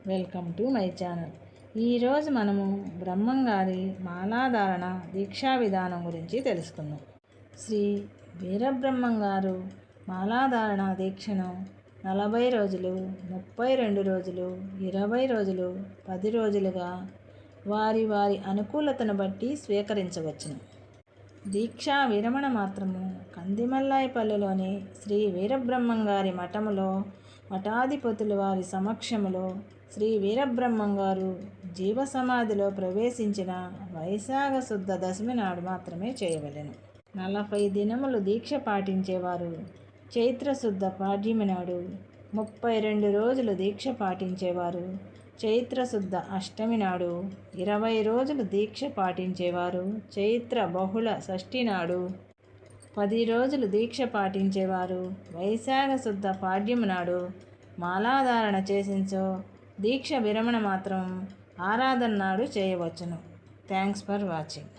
Welcome to my channel. ఈరోజు మనము బ్రహ్మంగారి మాలాధారణ దీక్షా విధానం గురించి తెలుసుకుందాం. శ్రీ వీరబ్రహ్మంగారు మాలాధారణ దీక్షను 40 రోజులు, 32 రోజులు, 20 రోజులు, 10 రోజులుగా వారి వారి అనుకూలతను బట్టి స్వీకరించవచ్చును. దీక్షా విరమణ మాత్రము కందిమల్లాయపల్లిలోని శ్రీ వీరబ్రహ్మంగారి మఠములో మఠాధిపతుల వారి సమక్షములో శ్రీ వీరబ్రహ్మంగారు జీవ సమాధిలో ప్రవేశించిన వైశాఖ శుద్ధ దశమి నాడు మాత్రమే చేయవలెను. 40 దినములు దీక్ష పాటించేవారు చైత్రశుద్ధ పాడ్యమి నాడు, 32 రోజులు దీక్ష పాటించేవారు చైత్రశుద్ధ అష్టమి నాడు, 20 రోజులు దీక్ష పాటించేవారు చైత్ర బహుళ షష్ఠి నాడు, 10 రోజులు దీక్ష పాటించేవారు వైశాఖ శుద్ధ పాడ్యమి నాడు మాలాధారణ చేసించో దీక్ష విరమణ మాత్రం ఆరాధన నాడు చేయవచ్చును. Thanks for watching.